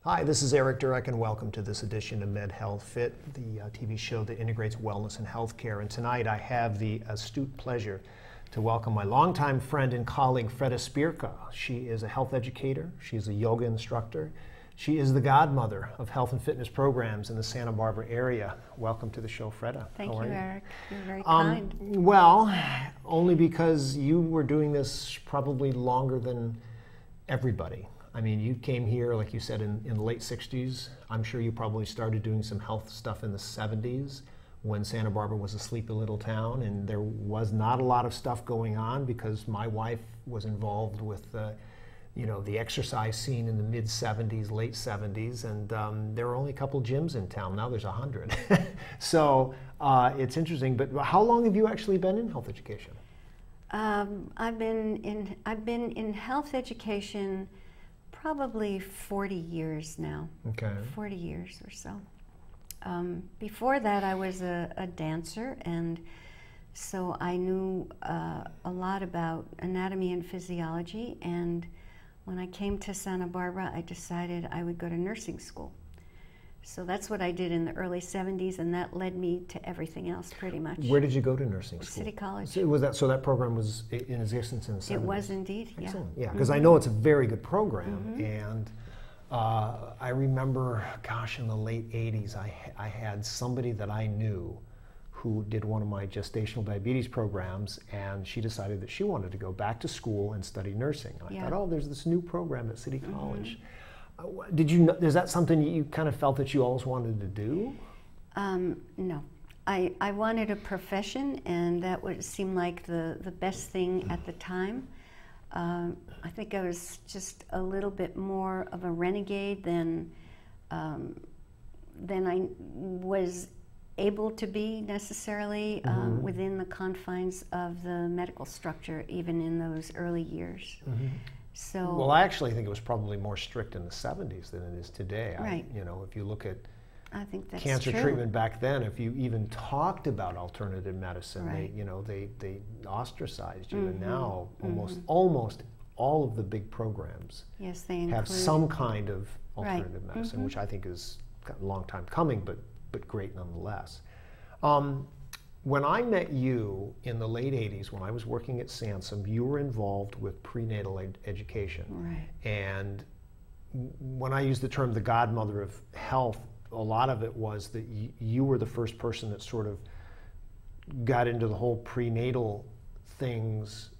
Hi, this is Eric Durek, and welcome to this edition of Med Health Fit, the TV show that integrates wellness and healthcare. And tonight I have the astute pleasure to welcome my longtime friend and colleague, Fredda Spirka. She is a health educator, she is a yoga instructor, she is the godmother of health and fitness programs in the Santa Barbara area. Welcome to the show, Fredda. Thank you, Eric. You're very kind. Well, only because you were doing this probably longer than everybody. I mean, you came here, like you said, in the late 60s. I'm sure you probably started doing some health stuff in the 70s when Santa Barbara was a sleepy little town, and there was not a lot of stuff going on because my wife was involved with the exercise scene in the mid 70s, late 70s, and there were only a couple gyms in town. Now there's 100. So it's interesting. But how long have you actually been in health education? I've been in health education probably 40 years now. Okay. 40 years or so. Before that, I was a dancer, and so I knew a lot about anatomy and physiology. And when I came to Santa Barbara, I decided I would go to nursing school. So that's what I did in the early 70s, and that led me to everything else pretty much. Where did you go to nursing school? City College. So that program was in existence in the 70s? It was indeed, yeah. Excellent. Yeah, because I know it's a very good program, and I remember, gosh, in the late 80s, I had somebody that I knew who did one of my gestational diabetes programs, and she decided that she wanted to go back to school and study nursing. I thought, oh, there's this new program at City College. Is that something you kind of felt that you always wanted to do? No. I wanted a profession, and that would seem like the best thing at the time. I think I was just a little bit more of a renegade than I was able to be necessarily within the confines of the medical structure, even in those early years. So, well, I actually think it was probably more strict in the 70s than it is today. Right. If you look at I think that's cancer true. treatment back then, if you even talked about alternative medicine, they ostracized you. And now almost all of the big programs have some kind of alternative medicine, which I think is a long time coming, but great nonetheless. When I met you in the late 80s, when I was working at Sansom, you were involved with prenatal education. Right. And when I use the term the godmother of health, a lot of it was that you were the first person that sort of got into the whole prenatal things,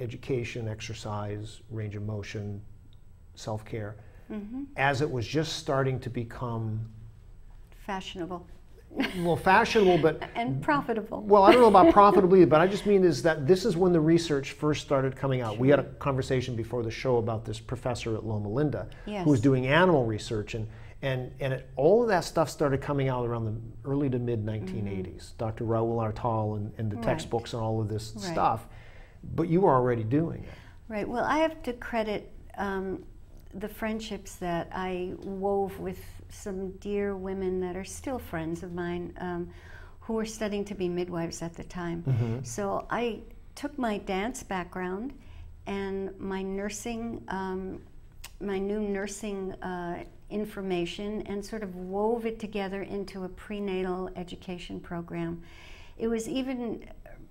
education, exercise, range of motion, self-care, as it was just starting to become fashionable. Well, fashionable, but and profitable. Well, I don't know about profitably, but I just mean is that this is when the research first started coming out. Sure. We had a conversation before the show about this professor at Loma Linda who was doing animal research, and all of that stuff started coming out around the early to mid 1980s. Dr. Raul Artal and the textbooks and all of this stuff, but you were already doing it. Right. Well, I have to credit the friendships that I wove with some dear women that are still friends of mine who were studying to be midwives at the time. So I took my dance background and my nursing, my new nursing information, and sort of wove it together into a prenatal education program. It was even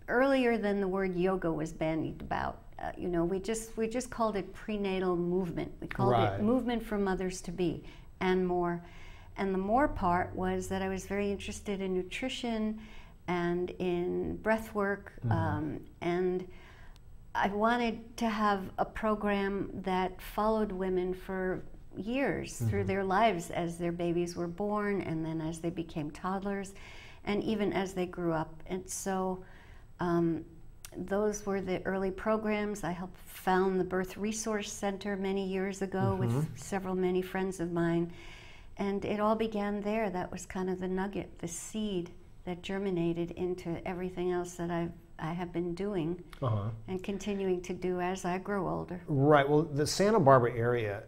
earlier than the word yoga was bandied about. We just called it prenatal movement. We called it movement for mothers to be, and more. And the more part was that I was very interested in nutrition and in breath work, and I wanted to have a program that followed women for years through their lives as their babies were born, and then as they became toddlers, and even as they grew up. And so those were the early programs. I helped found the Birth Resource Center many years ago with many friends of mine. And it all began there. That was kind of the nugget, the seed that germinated into everything else that I have been doing and continuing to do as I grow older. Right. Well, the Santa Barbara area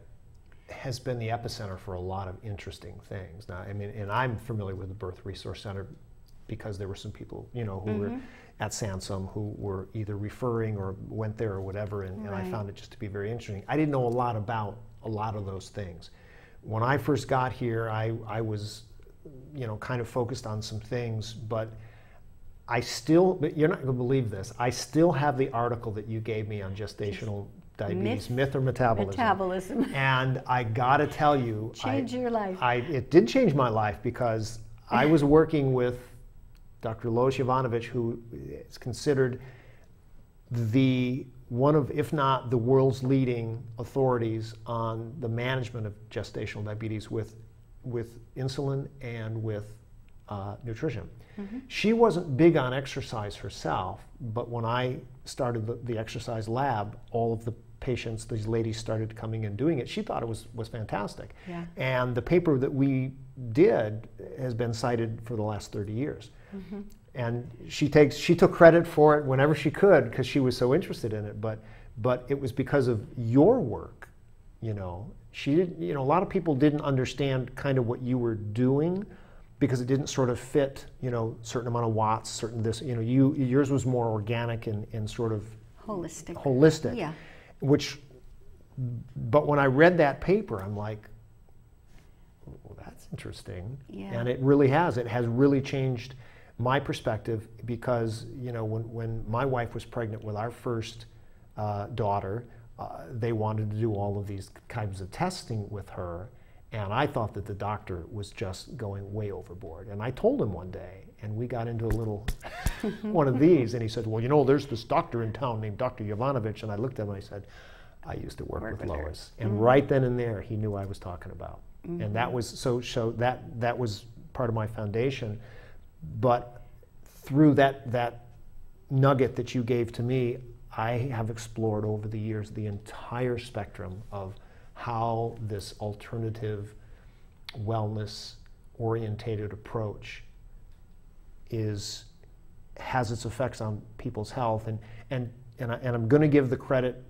has been the epicenter for a lot of interesting things. Now, I mean, and I'm familiar with the Birth Resource Center because there were some people, who were at Sansom who were either referring or went there or whatever, and I found it just to be very interesting. I didn't know a lot about a lot of those things. when I first got here, I was, kind of focused on some things, but but you're not going to believe this, I still have the article that you gave me on gestational diabetes, myth or metabolism. Metabolism. And I got to tell you, Change your life. It did change my life, because I was working with Dr. Lois Jovanovic, who is considered one of, if not the world's leading authorities on the management of gestational diabetes with insulin and with nutrition. Mm-hmm. She wasn't big on exercise herself, but when I started the exercise lab, all of the patients, these ladies started coming and doing it. She thought it was fantastic. Yeah. And the paper that we did has been cited for the last 30 years. Mm-hmm. And she took credit for it whenever she could, because she was so interested in it. But it was because of your work, She didn't, a lot of people didn't understand kind of what you were doing, because it didn't sort of fit, certain amount of watts, certain this, yours was more organic and sort of holistic. Yeah. But when I read that paper, I'm like, well, that's interesting. Yeah. And it really has. It has really changed my perspective, because when my wife was pregnant with our first daughter, they wanted to do all of these kinds of testing with her, and I thought that the doctor was just going way overboard. And I told him one day, and we got into a little one of these, and he said, well, there's this doctor in town named Dr. Jovanovic, and I looked at him and I said, I used to work with Lois. And mm-hmm. right then and there, he knew I was talking about. Mm-hmm. And that was that was part of my foundation. But through that nugget that you gave to me, I have explored over the years the entire spectrum of how this alternative wellness orientated approach has its effects on people's health. And I'm going to give the credit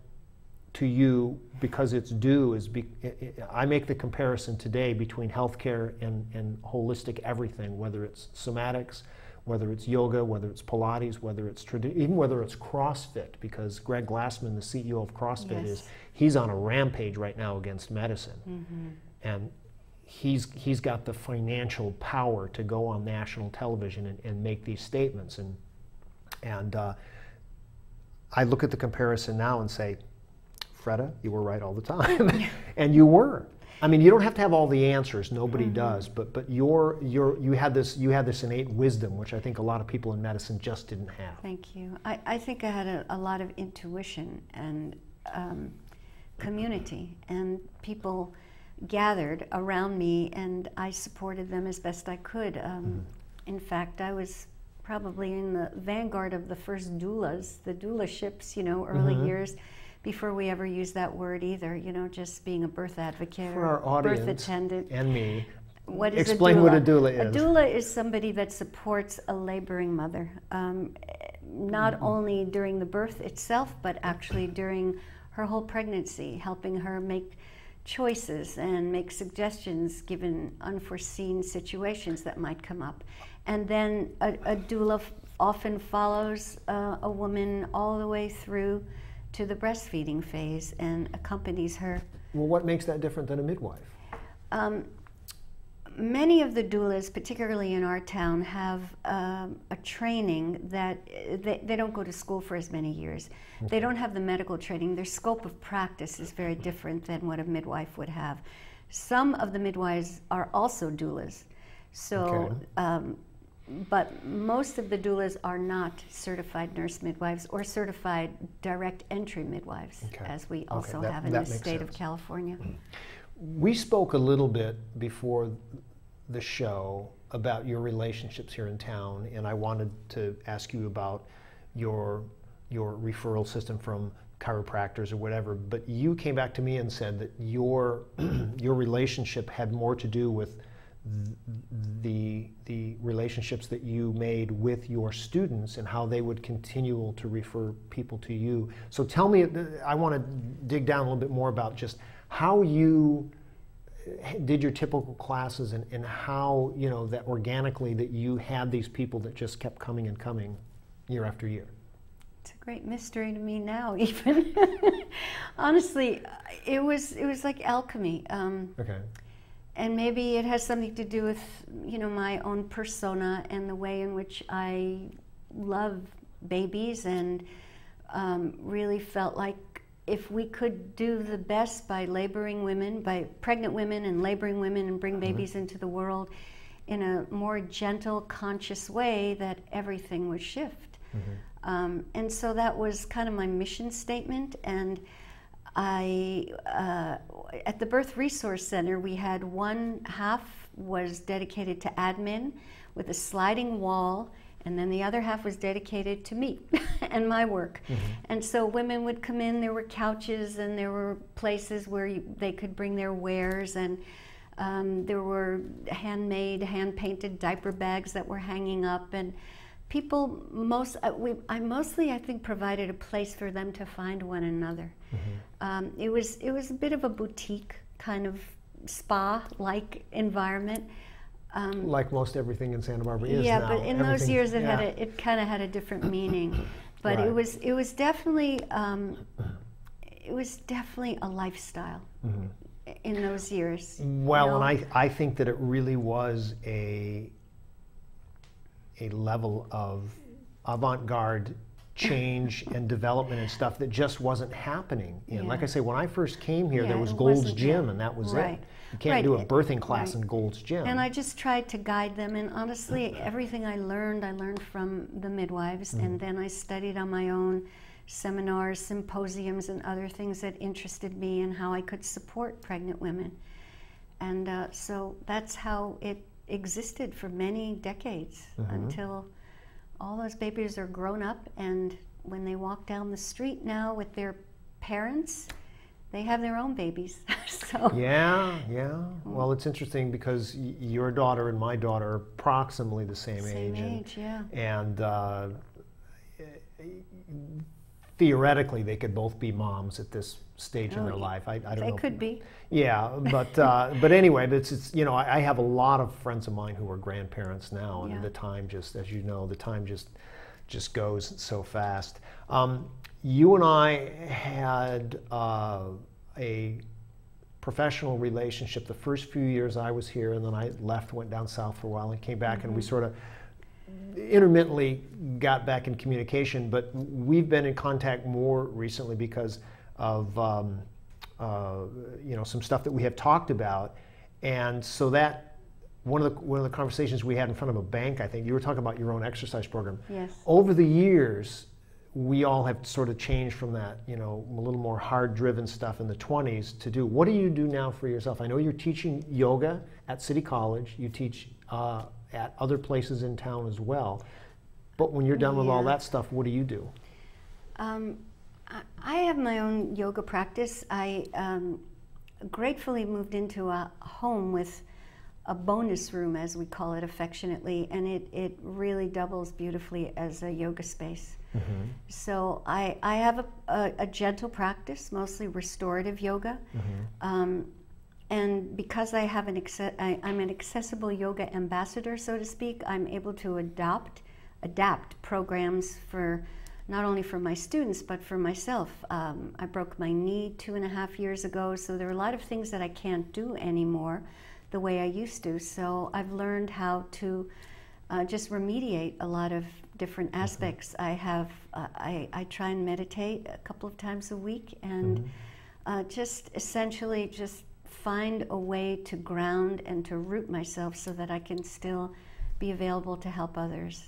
to you, because it's due. I make the comparison today between healthcare and holistic everything, whether it's somatics, whether it's yoga, whether it's Pilates, whether it's even whether it's CrossFit, because Greg Glassman, the CEO of CrossFit, yes. He's on a rampage right now against medicine. Mm-hmm. And he's got the financial power to go on national television and make these statements. And I look at the comparison now and say, Fredda, you were right all the time. And you were. I mean, you don't have to have all the answers. Nobody mm-hmm. does. But you had this innate wisdom, which I think a lot of people in medicine just didn't have. Thank you. I think I had a lot of intuition and community, and people gathered around me, and I supported them as best I could. Mm-hmm. In fact, I was probably in the vanguard of the first doulas, the doula ships, early mm-hmm. years, before we ever used that word either, just being a birth advocate for our audience, birth attendant. And me. What is Explain a doula? What a doula is. A doula is somebody that supports a laboring mother, not mm-hmm. only during the birth itself, but actually during her whole pregnancy, helping her make choices and make suggestions given unforeseen situations that might come up. And then a doula often follows a woman all the way through to the breastfeeding phase and accompanies her. Well, what makes that different than a midwife? Many of the doulas, particularly in our town, have a training that they don't go to school for as many years. Okay. They don't have the medical training. Their scope of practice is very different than what a midwife would have. Some of the midwives are also doulas. So, okay. But most of the doulas are not certified nurse midwives or certified direct entry midwives, okay. as we also have in the state of California. Mm-hmm. We spoke a little bit before the show about your relationships here in town, and I wanted to ask you about your referral system from chiropractors or whatever, but you came back to me and said that your relationship had more to do with the relationships that you made with your students and how they would continue to refer people to you. So tell me, I want to dig down a little bit more about just how you did your typical classes and how, that organically that you had these people that just kept coming and coming year after year. It's a great mystery to me now, even. Honestly, it was like alchemy. Okay. and maybe it has something to do with, you know, my own persona and the way in which I love babies, and really felt like if we could do the best by laboring women, by pregnant women and laboring women, and bring babies into the world in a more gentle, conscious way, that everything would shift. And so that was kind of my mission statement. And I, at the Birth Resource Center, we had one half was dedicated to admin with a sliding wall, and then the other half was dedicated to me and my work. And so women would come in, there were couches and there were places where they could bring their wares, and there were handmade, hand-painted diaper bags that were hanging up, and people, I mostly, I think, provided a place for them to find one another. It was a bit of a boutique kind of spa-like environment. Like most everything in Santa Barbara is now. Yeah, but in those years it kind of had a different meaning. But it was definitely a lifestyle in those years. Well, you know? and I think that it really was a level of avant-garde change and development and stuff that just wasn't happening. Like I say, when I first came here, there was Gold's Gym, and that was it. You can't do a birthing class in Gold's Gym. And I just tried to guide them, and honestly, everything I learned from the midwives, and then I studied on my own, seminars, symposiums, and other things that interested me and how I could support pregnant women. And so that's how it existed for many decades, until all those babies are grown up, and when they walk down the street now with their parents, they have their own babies. So yeah. Well, it's interesting because your daughter and my daughter are approximately the same age. And theoretically, they could both be moms at this stage in their life. I don't know. They could be. Yeah, but anyway, it's you know, I have a lot of friends of mine who are grandparents now, and the time just, as you know, the time just goes so fast. You and I had a professional relationship the first few years I was here, and then I left, went down south for a while, and came back, and we sort of intermittently got back in communication, but we've been in contact more recently because of you know, some stuff that we have talked about. And so that one of the conversations we had in front of a bank, I think you were talking about your own exercise program. Yes. Over the years, we all have sort of changed from that, you know, a little more hard-driven stuff in the 20s to do. What do you do now for yourself? I know you're teaching yoga at City College. You teach at other places in town as well. But when you're done with all that stuff, what do you do? I have my own yoga practice. I gratefully moved into a home with a bonus room, as we call it affectionately, and it really doubles beautifully as a yoga space. So I have a gentle practice, mostly restorative yoga. And because I have I'm an accessible yoga ambassador, so to speak, I'm able to adapt programs for not only for my students, but for myself. I broke my knee 2.5 years ago, so there are a lot of things that I can't do anymore the way I used to. So I've learned how to just remediate a lot of different aspects. I try and meditate a couple of times a week, and just essentially just find a way to ground and to root myself so that I can still be available to help others.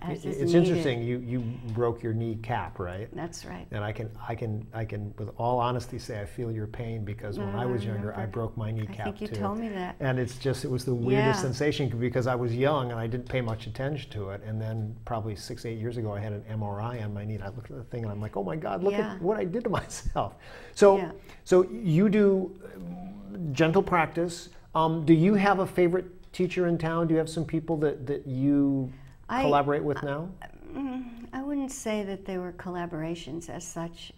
As is it's needed. interesting. You broke your kneecap, right? That's right. And I can, with all honesty, say I feel your pain, because when I was younger, I broke my kneecap too. I think you told me that. And it was the weirdest sensation, because I was young and I didn't pay much attention to it. And then probably 6-8 years ago, I had an MRI on my knee, and I looked at the thing and I'm like, oh my God, look at what I did to myself. So, so you do gentle practice. Do you have a favorite teacher in town? Do you have some people that you collaborate with now? I wouldn't say that they were collaborations as such.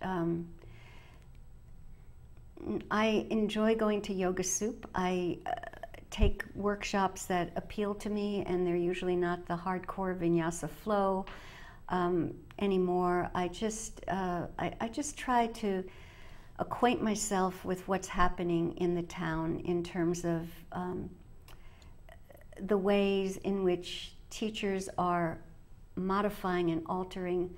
I enjoy going to Yoga Soup. I take workshops that appeal to me, and they're usually not the hardcore vinyasa flow anymore. I just try to acquaint myself with what's happening in the town in terms of the ways in which teachers are modifying and altering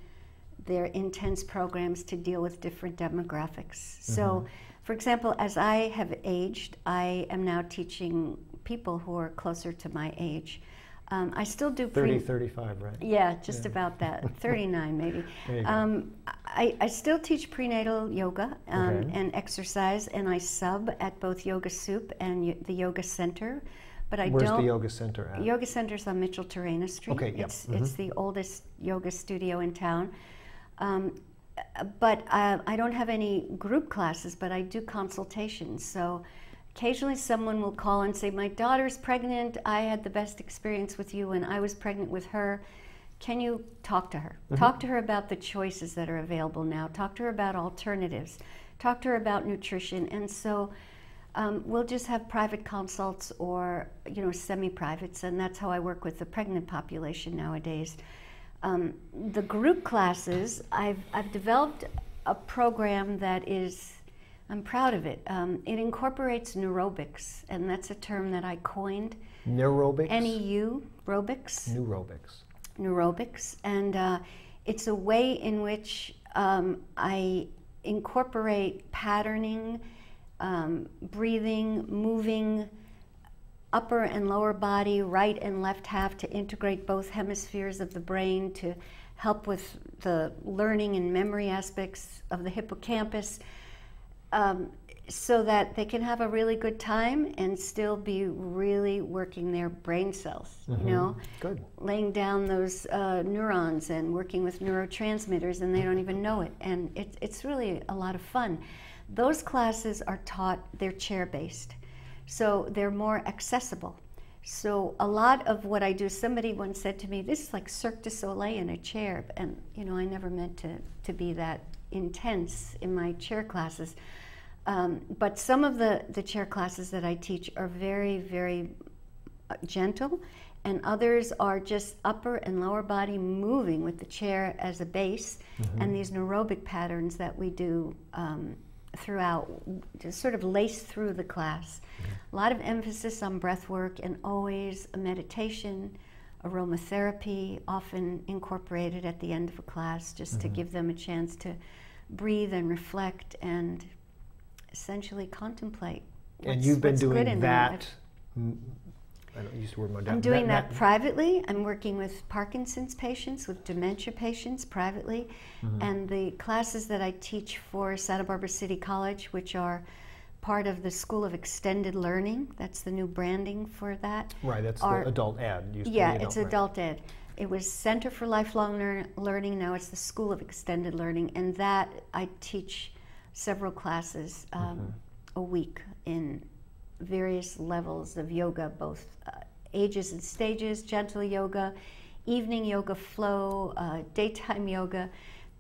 their intense programs to deal with different demographics. So, for example, as I have aged, I am now teaching people who are closer to my age. I still do 35, right? Yeah, just about that. 39 maybe. There you go. I still teach prenatal yoga and exercise, and I sub at both Yoga Soup and the Yoga Center. But I Where's don't. the yoga center at? Yoga Center's on Mitchell Terrena Street. Okay, yep. It's the oldest yoga studio in town. But I don't have any group classes, but I do consultations. So occasionally someone will call and say, my daughter's pregnant. I had the best experience with you when I was pregnant with her. Can you talk to her? Talk to her about the choices that are available now. Talk to her about alternatives. Talk to her about nutrition. And so we'll just have private consults or, semi-privates, and that's how I work with the pregnant population nowadays. The group classes, I've developed a program that is, I'm proud of it. It incorporates neurobics, and that's a term that I coined. Neurobics? N-E-U, robics. Neurobics. And it's a way in which I incorporate patterning, breathing, moving, upper and lower body, right and left half, to integrate both hemispheres of the brain to help with the learning and memory aspects of the hippocampus, so that they can have a really good time and still be really working their brain cells, Good. Laying down those neurons and working with neurotransmitters, and they don't even know it. And it's really a lot of fun. Those classes are taught, they're chair-based, so they're more accessible. So a lot of what I do, somebody once said to me, this is like Cirque du Soleil in a chair, and I never meant to be that intense in my chair classes. But some of the chair classes that I teach are very, very gentle, and others are just upper and lower body moving with the chair as a base, and these neurobic patterns that we do throughout, just sort of lace through the class. A lot of emphasis on breath work, and always a meditation, aromatherapy, often incorporated at the end of a class, just to give them a chance to breathe and reflect and essentially contemplate And you've been doing that. I don't use the word modality. I'm doing that privately. I'm working with Parkinson's patients, with dementia patients privately. And the classes that I teach for Santa Barbara City College, which are part of the School of Extended Learning, that's the new branding for that. Right, that's the adult ed. It's adult ed. It was Center for Lifelong Learning, now it's the School of Extended Learning. And that I teach several classes a week in various levels of yoga, both ages and stages, gentle yoga, evening yoga flow, daytime yoga.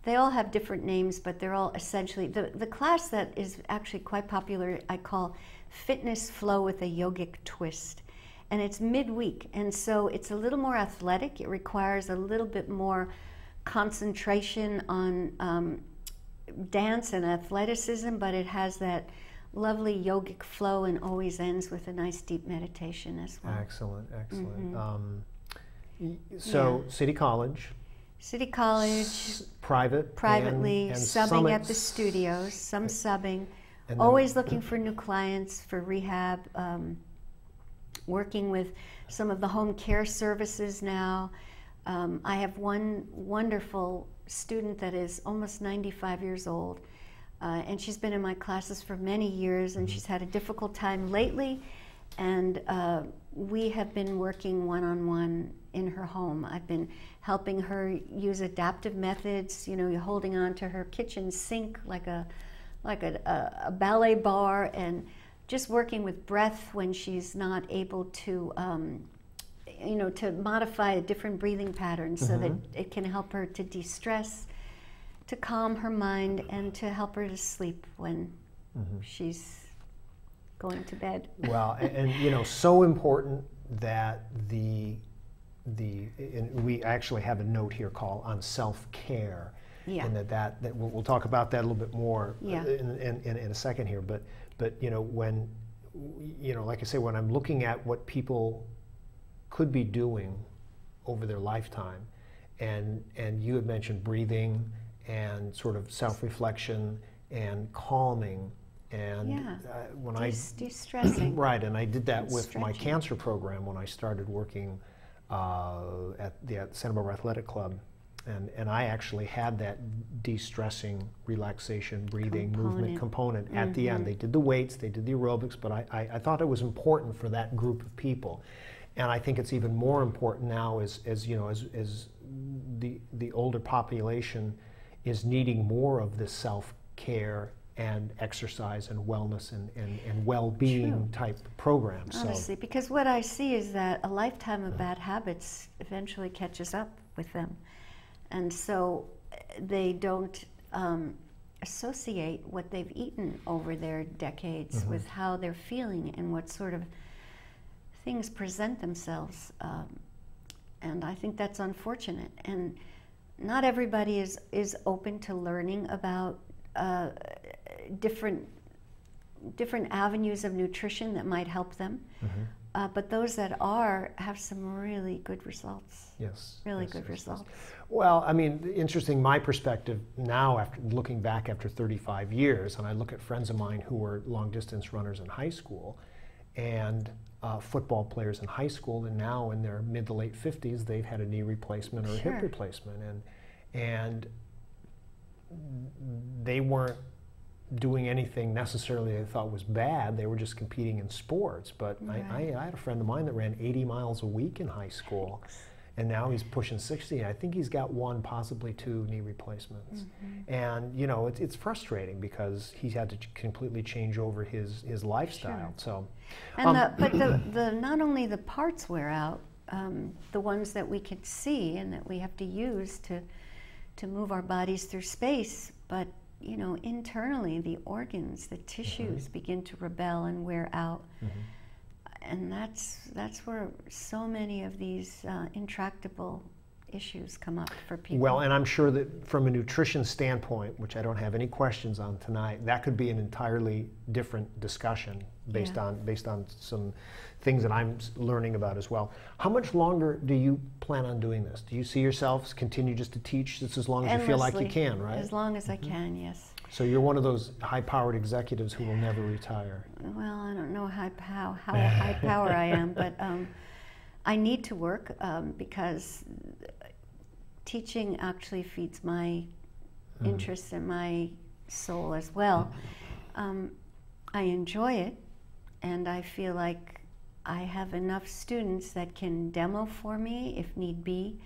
They all have different names, but they're all essentially, the class that is actually quite popular, I call Fitness Flow with a Yogic Twist. And it's midweek, and so it's a little more athletic. It requires a little bit more concentration on dance and athleticism, but it has that lovely yogic flow and always ends with a nice deep meditation as well. Excellent, excellent. So City College. City College. Privately, and subbing summits. at the studios, some subbing. Always looking for new clients for rehab. Working with some of the home care services now. I have one wonderful student that is almost 95 years old. And she's been in my classes for many years, and she's had a difficult time lately, and we have been working one-on-one in her home. I've been helping her use adaptive methods, you're holding on to her kitchen sink like a ballet bar, and just working with breath when she's not able to to modify different breathing patterns so that it can help her to de-stress, to calm her mind, and to help her to sleep when she's going to bed. Well, and so important that and we actually have a note here called on self-care, Yeah. and that we'll talk about that a little bit more Yeah. in a second here. But you know, when, you know, like I say, when I'm looking at what people could be doing over their lifetime, and you had mentioned breathing and sort of self-reflection and calming. And Yeah. when De-stressing. right, and I did that And with my stretching. cancer program when I started working at the Santa Barbara Athletic Club, and I actually had that de-stressing, relaxation, breathing, movement component at the end. They did the weights, they did the aerobics, but I thought it was important for that group of people, and I think it's even more important now as you know, as the older population is needing more of this self-care and exercise and wellness and well-being True. type programs. Honestly, because what I see is that a lifetime of bad habits eventually catches up with them. And so they don't associate what they've eaten over their decades with how they're feeling and what sort of things present themselves. And I think that's unfortunate. And not everybody is open to learning about different avenues of nutrition that might help them. But those that are have some really good results. Yes. Really yes, good yes, results. Yes. Well, I mean, interesting, my perspective now, after looking back after 35 years, and I look at friends of mine who were long distance runners in high school and football players in high school, and now in their mid to late 50s, they've had a knee replacement or a hip replacement. And they weren't doing anything necessarily they thought was bad. They were just competing in sports. But Right. I had a friend of mine that ran 80 miles a week in high school, and now he's pushing 60. I think he's got 1, possibly 2 knee replacements. And you know, it's frustrating because he had to completely change over his lifestyle. So, And but the not only the parts wear out, the ones that we can see and that we have to use to move our bodies through space, but you know, internally the organs, the tissues begin to rebel and wear out. And that's where so many of these intractable issues come up for people. well, and I'm sure that from a nutrition standpoint, which I don't have any questions on tonight, that could be an entirely different discussion based on some things that I'm learning about as well. How much longer do you plan on doing this? Do you see yourselves continue just to teach this as long as you feel like you can, right? As long as I can, yes. So you're one of those high-powered executives who will never retire. Well, I don't know how high power I am, but I need to work because teaching actually feeds my interests and my soul as well. I enjoy it, and I feel like I have enough students that can demo for me if need be.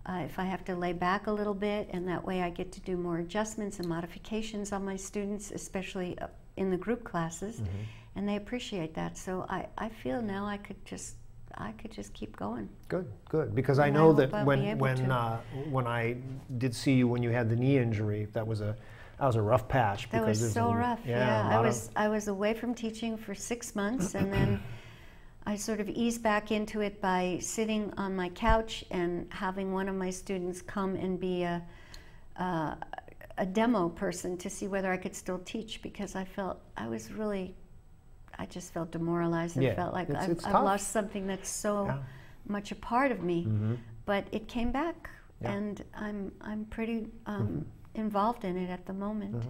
If I have to lay back a little bit, and that way I get to do more adjustments and modifications on my students, especially in the group classes, and they appreciate that. So I feel now I could just keep going. Good. Because I And know I that hope I'll be able when I did see you when you had the knee injury, that was a rough patch. That was there's so a- rough. Yeah, I was away from teaching for 6 months, and then I sort of eased back into it by sitting on my couch and having one of my students come and be a demo person to see whether I could still teach, because I just felt demoralized and felt like it's I've tough. lost something that's so much a part of me. But it came back, and I'm pretty involved in it at the moment.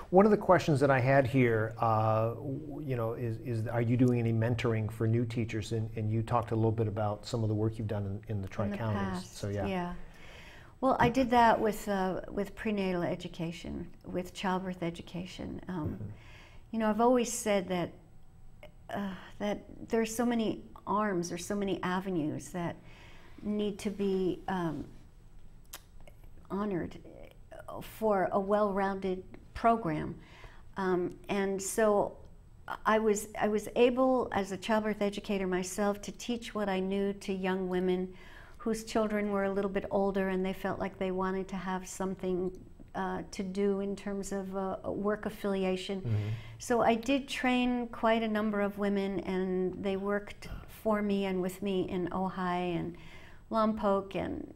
One of the questions that I had here, you know, is are you doing any mentoring for new teachers? And you talked a little bit about some of the work you've done in the Tri-Counties. Past, So yeah. Well, I did that with prenatal education, with childbirth education. You know, I've always said that that there's so many arms or so many avenues that need to be honored for a well-rounded program, and so I was able, as a childbirth educator myself, to teach what I knew to young women whose children were a little bit older and they felt like they wanted to have something to do in terms of work affiliation. So I did train quite a number of women, and they worked for me and with me in Ojai, and Lompoc, and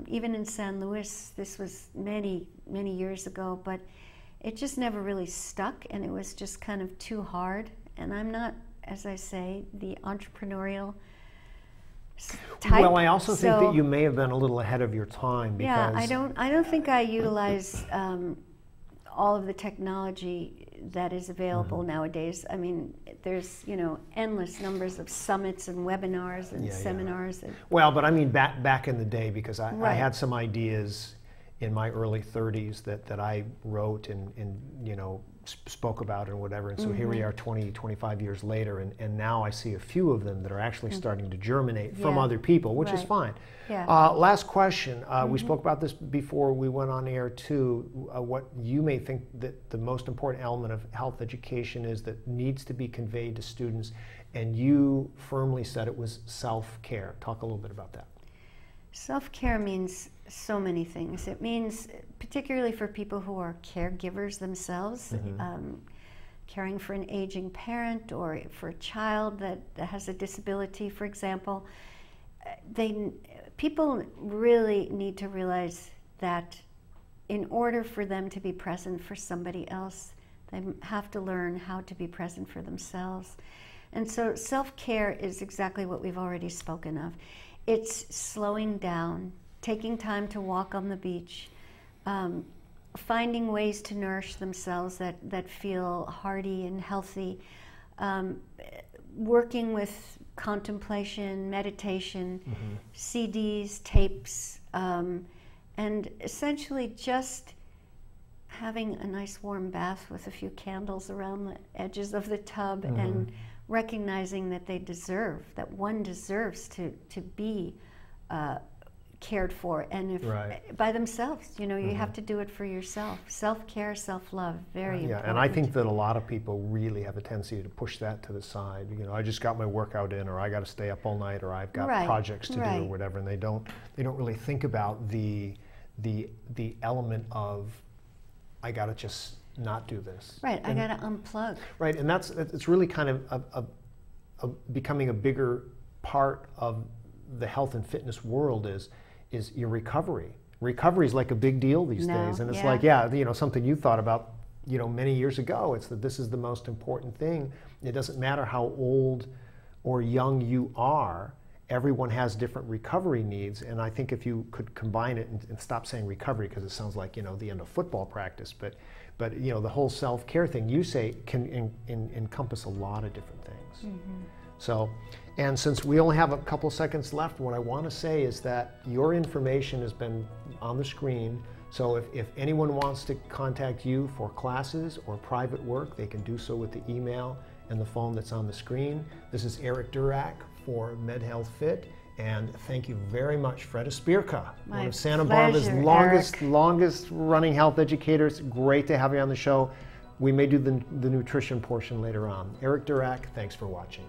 even in San Luis. This was many, many years ago, but it just never really stuck, and it was just kind of too hard. And I'm not, as I say, the entrepreneurial type. Well, I also think that you may have been a little ahead of your time. Because yeah, I don't think I utilize all of the technology that is available nowadays. I mean, there's, you know, endless numbers of summits and webinars and seminars. And well, but I mean back in the day, because I had some ideas in my early 30s that I wrote and you know, spoke about or whatever, and so here we are 20, 25 years later, and now I see a few of them that are actually starting to germinate from other people, which is fine. Yeah. Last question. We spoke about this before we went on air too, what you may think that the most important element of health education is that needs to be conveyed to students, and you firmly said it was self-care. Talk a little bit about that. Self-care means so many things. It means, particularly for people who are caregivers themselves, caring for an aging parent or for a child that has a disability, for example, people really need to realize that in order for them to be present for somebody else, they have to learn how to be present for themselves. And so self-care is exactly what we've already spoken of. It's slowing down, taking time to walk on the beach, finding ways to nourish themselves that feel hearty and healthy, working with contemplation, meditation, CDs, tapes, and essentially just having a nice warm bath with a few candles around the edges of the tub, and recognizing that that one deserves to be cared for, and if by themselves, you know, you have to do it for yourself. Self-care, self-love, very important. And I think that a lot of people really have a tendency to push that to the side. You know, I just got my workout in, or I got to stay up all night, or I've got projects to do, or whatever, and they don't really think about the element of, I got to just not do this. Right, I got to unplug. Right, and it's really kind of becoming a bigger part of the health and fitness world is your recovery. Recovery is like a big deal these days, and it's like, you know, something you thought about, you know, many years ago. It's that this is the most important thing. It doesn't matter how old or young you are. Everyone has different recovery needs, and I think if you could combine it and stop saying recovery, because it sounds like, you know, the end of football practice, but you know, the whole self-care thing you say can encompass a lot of different things. So, and since we only have a couple seconds left, what I want to say is that your information has been on the screen. So if anyone wants to contact you for classes or private work, they can do so with the email and the phone that's on the screen. This is Eric Durak for MedHealth Fit, and thank you very much, Fredda Spirka, one of Santa Barbara's longest running health educators. Great to have you on the show. We may do the nutrition portion later on. Eric Durak, thanks for watching.